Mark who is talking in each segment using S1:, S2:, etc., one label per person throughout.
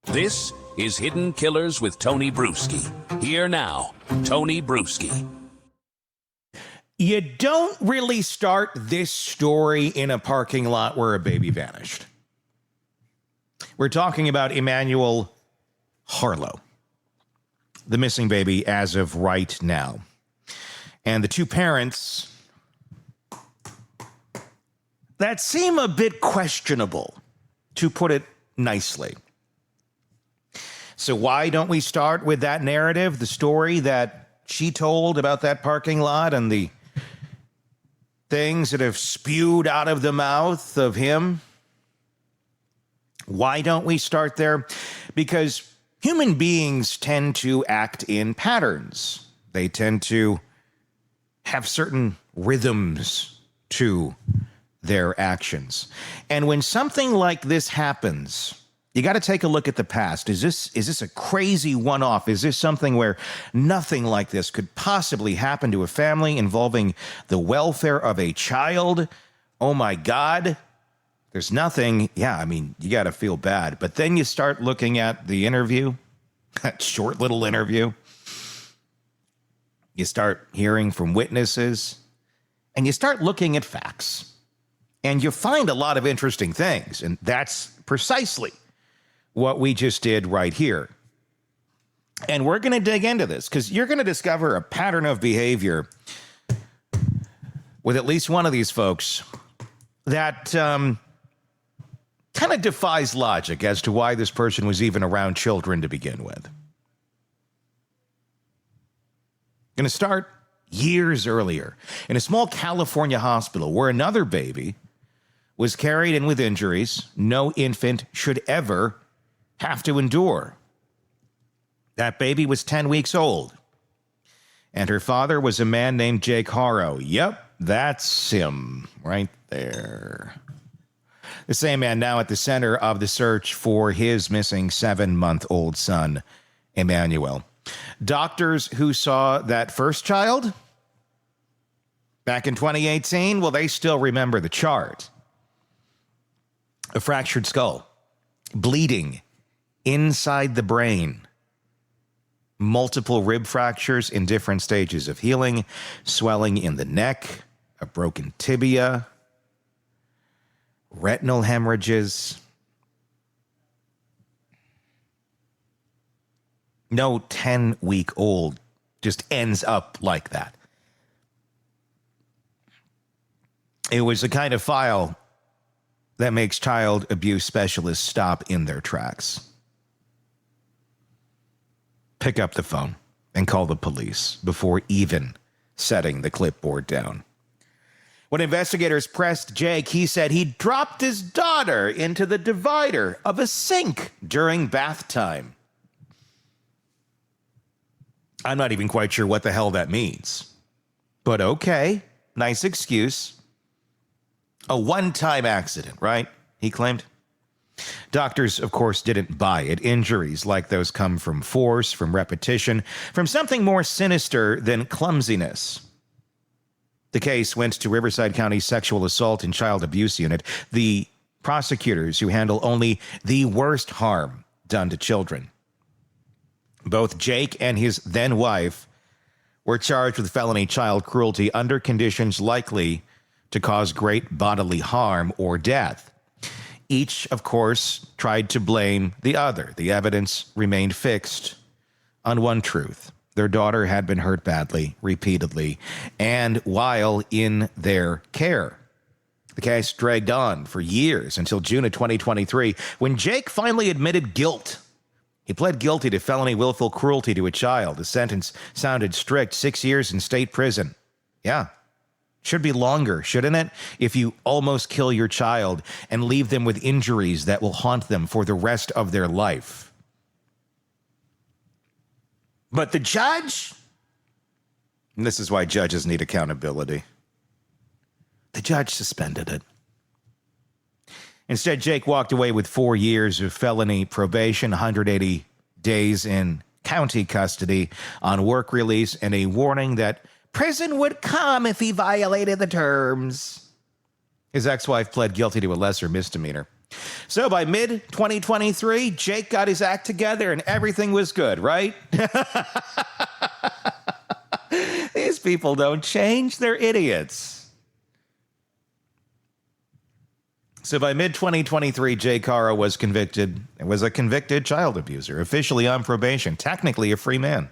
S1: This is Hidden Killers with Tony Bruschi. Here now, Tony Bruschi.
S2: You don't really start this story in a parking lot where a baby vanished. We're talking about Emmanuel Haro, the missing baby as of right now. And the two parents that seem a bit questionable, to put it nicely. So why don't we start with that narrative, the story that she told about that parking lot and the things that have spewed out of the mouth of him? Why don't we start there? Because human beings tend to act in patterns. They tend to have certain rhythms to their actions. And when something like this happens, you got to take a look at the past. Is this a crazy one-off? Is this something where nothing like this could possibly happen to a family involving the welfare of a child? Oh my God. There's nothing. Yeah, I mean, you got to feel bad. But then you start looking at the interview, that short little interview. You start hearing from witnesses, and you start looking at facts. And you find a lot of interesting things. And that's precisely what we just did right here. And we're going to dig into this because you're going to discover a pattern of behavior with at least one of these folks that kind of defies logic as to why this person was even around children to begin with. Going to start years earlier in a small California hospital where another baby was carried in with injuries no infant should ever have to endure. That baby was 10 weeks old, and her father was a man named Jake Haro. Yep, that's him right there. The same man now at the center of the search for his missing 7-month-old son, Emmanuel. Doctors who saw that first child back in 2018, well, they still remember the chart. A fractured skull, bleeding inside the brain, multiple rib fractures in different stages of healing, swelling in the neck, a broken tibia, retinal hemorrhages. No 10-week-old just ends up like that. It was the kind of file that makes child abuse specialists stop in their tracks. Pick up the phone and call the police before even setting the clipboard down. When investigators pressed Jake, he said he dropped his daughter into the divider of a sink during bath time. I'm not even quite sure what the hell that means. But okay, nice excuse. A one-time accident, right? He claimed. Doctors, of course, didn't buy it. Injuries like those come from force, from repetition, from something more sinister than clumsiness. The case went to Riverside County Sexual Assault and Child Abuse Unit, the prosecutors who handle only the worst harm done to children. Both Jake and his then-wife were charged with felony child cruelty under conditions likely to cause great bodily harm or death. Each, of course, tried to blame the other. The evidence remained fixed on one truth. Their daughter had been hurt badly, repeatedly, and while in their care. The case dragged on for years until June of 2023, when Jake finally admitted guilt. He pled guilty to felony willful cruelty to a child. The sentence sounded strict, 6 years in state prison. Yeah. Should be longer, shouldn't it? If you almost kill your child and leave them with injuries that will haunt them for the rest of their life. But the judge, and this is why judges need accountability, the judge suspended it. Instead, Jake walked away with 4 years of felony probation, 180 days in county custody on work release, and a warning that prison would come if he violated the terms. His ex-wife pled guilty to a lesser misdemeanor. So by mid-2023, Jake got his act together and everything was good, right? These people don't change. They're idiots. So by mid-2023, Jake Haro was convicted and was a convicted child abuser, officially on probation, technically a free man.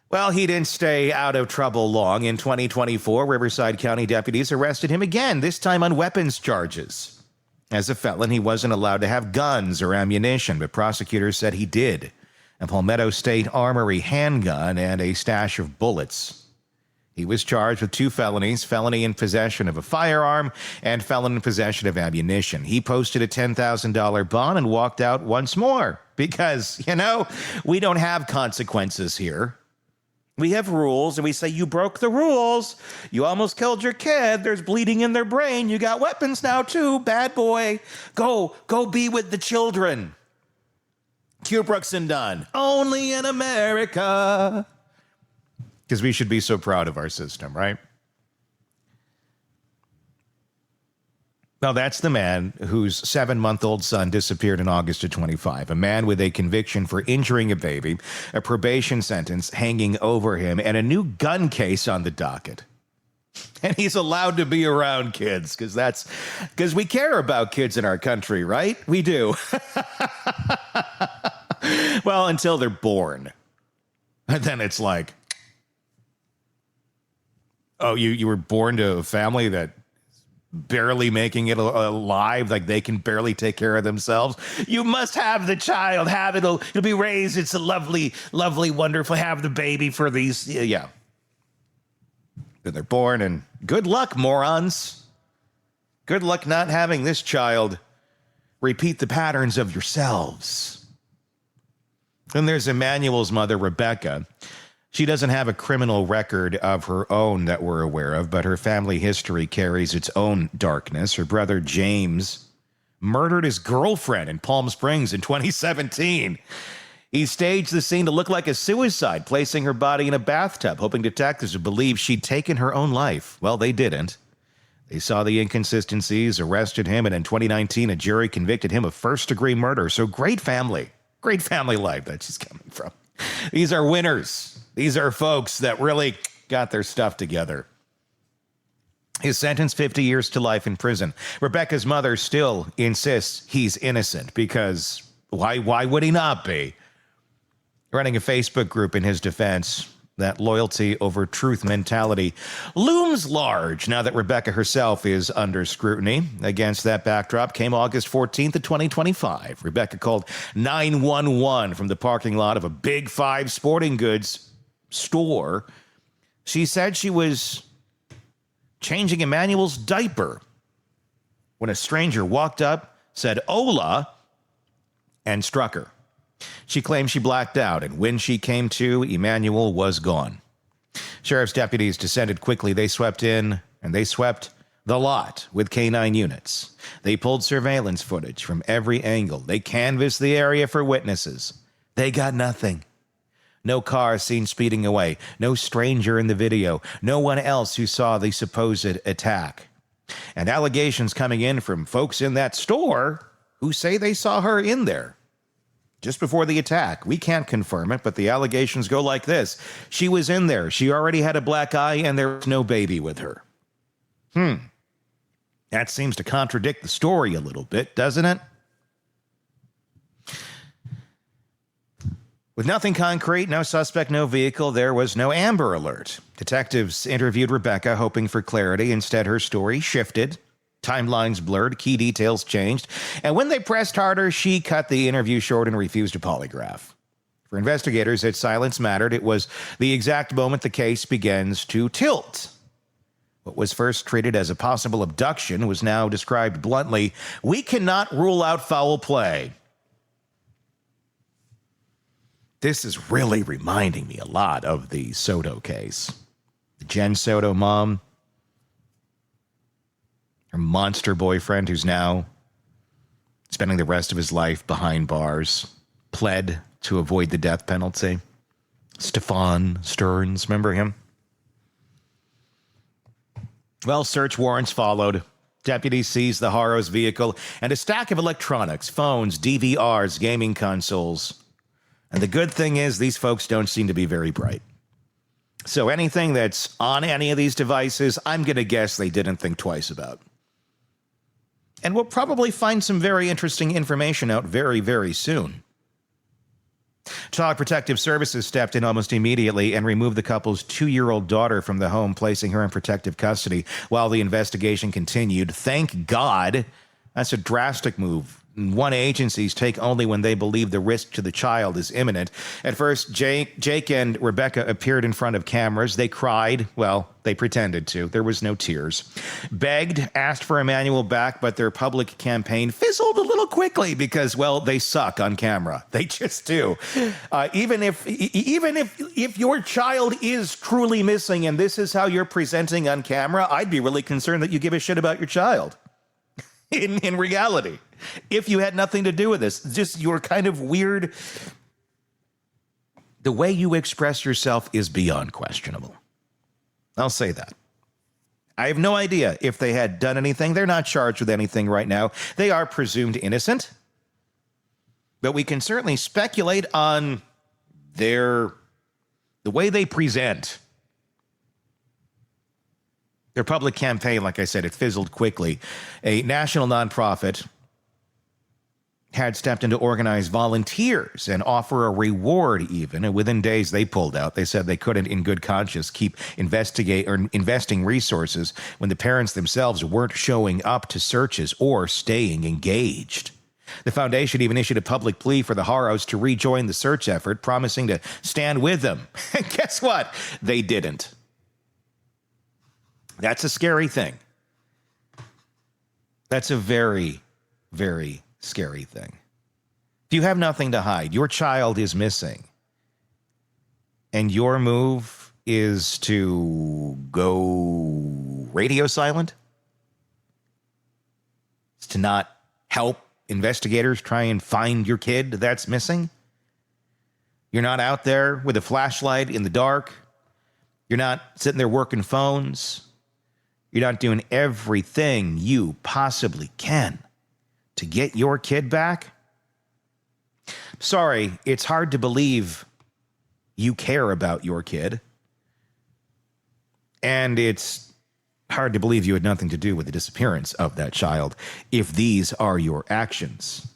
S2: Well, he didn't stay out of trouble long. In 2024, Riverside County deputies arrested him again, this time on weapons charges. As a felon, he wasn't allowed to have guns or ammunition, but prosecutors said he did. A Palmetto State Armory handgun and a stash of bullets. He was charged with 2 felonies, felony in possession of a firearm and felon in possession of ammunition. He posted a $10,000 bond and walked out once more because, we don't have consequences here. We have rules, and we say, you broke the rules. You almost killed your kid. There's bleeding in their brain. You got weapons now, too. Bad boy. Go be with the children. Q. Brooks and Dunn. Only in America. Because we should be so proud of our system, right? Now, that's the man whose 7-month-old son disappeared in August of 25. A man with a conviction for injuring a baby, a probation sentence hanging over him, and a new gun case on the docket. And he's allowed to be around kids because we care about kids in our country, right? We do. Well, until they're born. And then it's like, oh, you were born to a family that barely making it alive, like they can barely take care of themselves. You must have the child, it'll be raised. It's a lovely, lovely, wonderful, have the baby for these. Yeah. Then they're born, and good luck, morons. Good luck not having this child repeat the patterns of yourselves. Then there's Emmanuel's mother, Rebecca. She doesn't have a criminal record of her own that we're aware of, but her family history carries its own darkness. Her brother, James, murdered his girlfriend in Palm Springs in 2017. He staged the scene to look like a suicide, placing her body in a bathtub, hoping detectives would believe she'd taken her own life. Well, they didn't. They saw the inconsistencies, arrested him, and in 2019, a jury convicted him of first-degree murder. So great family life that she's coming from. These are winners. These are folks that really got their stuff together. His sentence, 50 years to life in prison. Rebecca's mother still insists he's innocent because why would he not be? Running a Facebook group in his defense, that loyalty over truth mentality looms large now that Rebecca herself is under scrutiny. Against that backdrop came August 14th of 2025. Rebecca called 911 from the parking lot of a Big Five sporting goods store. She said she was changing Emmanuel's diaper when a stranger walked up, said "Hola," and struck her. She claimed she blacked out, and when she came to, Emmanuel was gone. Sheriff's deputies descended quickly. They swept in, and they swept the lot with K-9 units. They pulled surveillance footage from every angle. They canvassed the area for witnesses. They got nothing. No car seen speeding away. No stranger in the video. No one else who saw the supposed attack. And allegations coming in from folks in that store who say they saw her in there just before the attack. We can't confirm it, but the allegations go like this. She was in there. She already had a black eye, and there was no baby with her. That seems to contradict the story a little bit, doesn't it? With nothing concrete, no suspect, no vehicle, there was no Amber Alert. Detectives interviewed Rebecca, hoping for clarity. Instead, her story shifted. Timelines blurred, key details changed, and when they pressed harder, she cut the interview short and refused a polygraph. For investigators, that silence mattered. It was the exact moment the case begins to tilt. What was first treated as a possible abduction was now described bluntly. We cannot rule out foul play. This is really reminding me a lot of the Soto case. The Jen Soto mom, her monster boyfriend who's now spending the rest of his life behind bars, pled to avoid the death penalty. Stefan Stearns, remember him? Well, search warrants followed. Deputies seized the Haro's vehicle and a stack of electronics, phones, DVRs, gaming consoles. And the good thing is these folks don't seem to be very bright. So anything that's on any of these devices, I'm going to guess they didn't think twice about. And we'll probably find some very interesting information out very, very soon. Child Protective Services stepped in almost immediately and removed the couple's 2-year-old daughter from the home, placing her in protective custody while the investigation continued. Thank God. That's a drastic move. One agencies take only when they believe the risk to the child is imminent. At first, Jake and Rebecca appeared in front of cameras. They cried. Well, they pretended to. There was no tears. Begged, asked for Emmanuel back, but their public campaign fizzled a little quickly because, well, they suck on camera. They just do. Even if your child is truly missing and this is how you're presenting on camera, I'd be really concerned that you give a shit about your child. In reality, if you had nothing to do with this, just you're kind of weird. The way you express yourself is beyond questionable. I'll say that. I have no idea if they had done anything. They're not charged with anything right now. They are presumed innocent. But we can certainly speculate on the way they present. Their public campaign, like I said, it fizzled quickly. A national nonprofit had stepped in to organize volunteers and offer a reward even. And within days, they pulled out. They said they couldn't, in good conscience, keep investing resources when the parents themselves weren't showing up to searches or staying engaged. The foundation even issued a public plea for the Haros to rejoin the search effort, promising to stand with them. And guess what? They didn't. That's a scary thing. That's a very, very scary thing. If you have nothing to hide, your child is missing, and your move is to go radio silent, it's to not help investigators try and find your kid that's missing. You're not out there with a flashlight in the dark. You're not sitting there working phones. You're not doing everything you possibly can to get your kid back. Sorry, it's hard to believe you care about your kid. And it's hard to believe you had nothing to do with the disappearance of that child if these are your actions.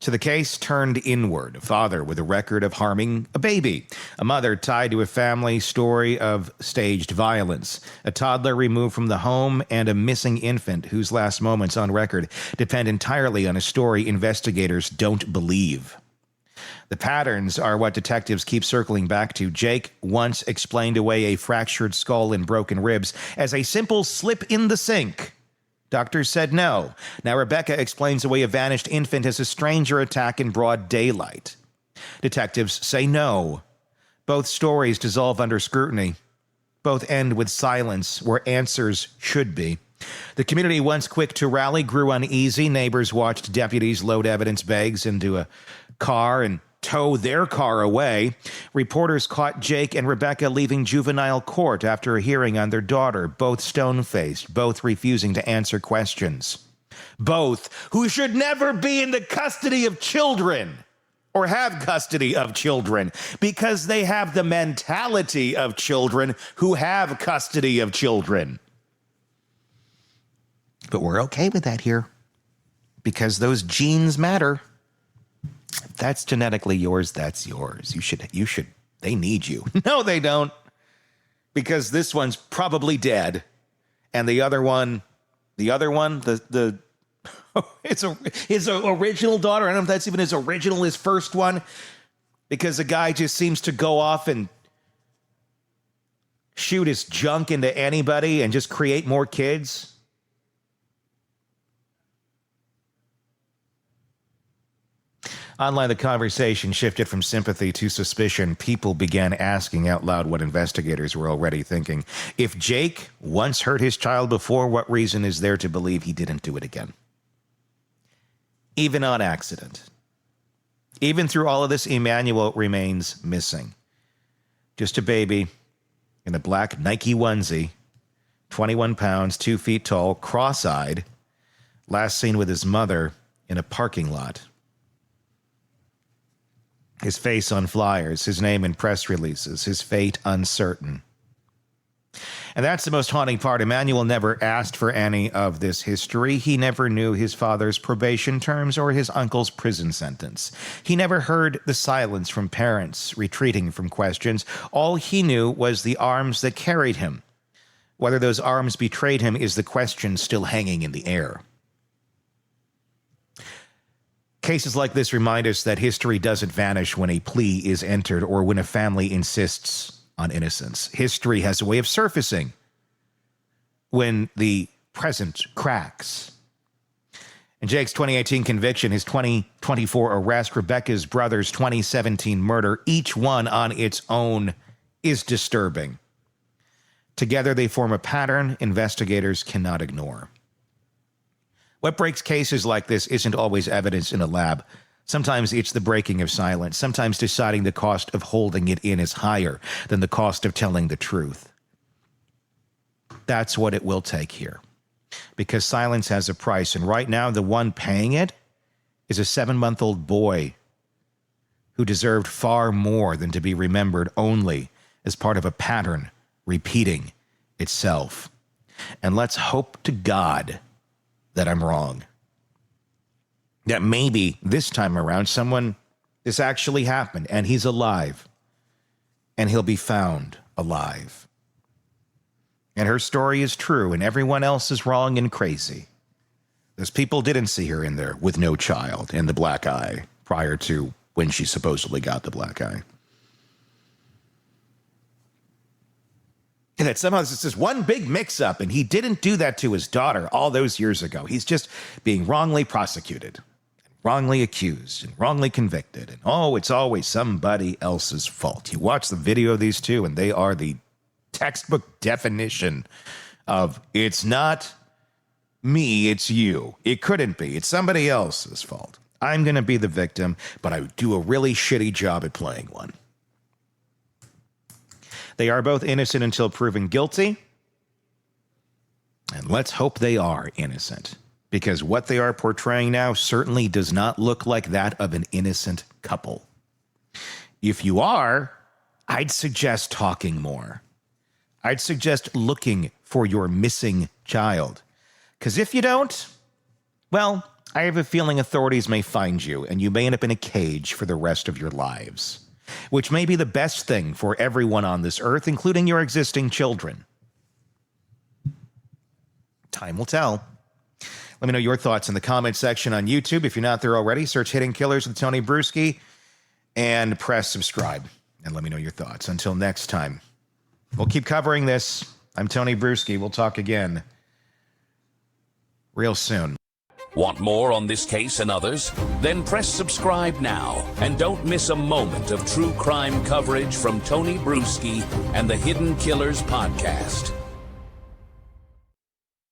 S2: So the case turned inward. A father with a record of harming a baby. A mother tied to a family story of staged violence. A toddler removed from the home and a missing infant whose last moments on record depend entirely on a story investigators don't believe. The patterns are what detectives keep circling back to. Jake once explained away a fractured skull and broken ribs as a simple slip in the sink. Doctors said no. Now Rebecca explains away a vanished infant as a stranger attack in broad daylight. Detectives say no. Both stories dissolve under scrutiny. Both end with silence where answers should be. The community, once quick to rally, grew uneasy. Neighbors watched deputies load evidence bags into a car and tow their car away. Reporters caught Jake and Rebecca leaving juvenile court after a hearing on their daughter, both stone-faced, both refusing to answer questions. Both who should never be in the custody of children or have custody of children because they have the mentality of children who have custody of children. But we're okay with that here because those genes matter. If that's genetically yours, that's yours. You should, they need you. No, they don't. Because this one's probably dead. And the other one, his original daughter, I don't know if that's even his original, his first one. Because the guy just seems to go off and shoot his junk into anybody and just create more kids. Online, the conversation shifted from sympathy to suspicion. People began asking out loud what investigators were already thinking. If Jake once hurt his child before, what reason is there to believe he didn't do it again? Even on accident. Even through all of this, Emmanuel remains missing. Just a baby in a black Nike onesie, 21 pounds, 2 feet tall, cross-eyed, last seen with his mother in a parking lot. His face on flyers, his name in press releases, his fate uncertain. And that's the most haunting part. Emmanuel never asked for any of this history. He never knew his father's probation terms or his uncle's prison sentence. He never heard the silence from parents retreating from questions. All he knew was the arms that carried him. Whether those arms betrayed him is the question still hanging in the air. Cases like this remind us that history doesn't vanish when a plea is entered or when a family insists on innocence. History has a way of surfacing when the present cracks. In Jake's 2018 conviction, his 2024 arrest, Rebecca's brother's 2017 murder, each one on its own is disturbing. Together, they form a pattern investigators cannot ignore. What breaks cases like this isn't always evidence in a lab. Sometimes it's the breaking of silence. Sometimes deciding the cost of holding it in is higher than the cost of telling the truth. That's what it will take here. Because silence has a price. And right now, the one paying it is a 7-month-old boy who deserved far more than to be remembered only as part of a pattern repeating itself. And let's hope to God that I'm wrong. That maybe this time around this actually happened and he's alive and he'll be found alive. And her story is true and everyone else is wrong and crazy. Those people didn't see her in there with no child and the black eye prior to when she supposedly got the black eye. And that somehow it's this one big mix-up, and he didn't do that to his daughter all those years ago. He's just being wrongly prosecuted, wrongly accused, and wrongly convicted. And it's always somebody else's fault. You watch the video of these two, and they are the textbook definition of it's not me, it's you. It couldn't be. It's somebody else's fault. I'm going to be the victim, but I do a really shitty job at playing one. They are both innocent until proven guilty. And let's hope they are innocent, because what they are portraying now certainly does not look like that of an innocent couple. If you are, I'd suggest talking more. I'd suggest looking for your missing child. Because if you don't, well, I have a feeling authorities may find you, and you may end up in a cage for the rest of your lives. Which may be the best thing for everyone on this earth, including your existing children. Time will tell. Let me know your thoughts in the comment section on YouTube. If you're not there already, search Hidden Killers with Tony Bruschi and press subscribe. And let me know your thoughts. Until next time, we'll keep covering this. I'm Tony Bruschi. We'll talk again real soon.
S1: Want more on this case and others? Then press subscribe now and don't miss a moment of true crime coverage from Tony Bruschi and the Hidden Killers podcast.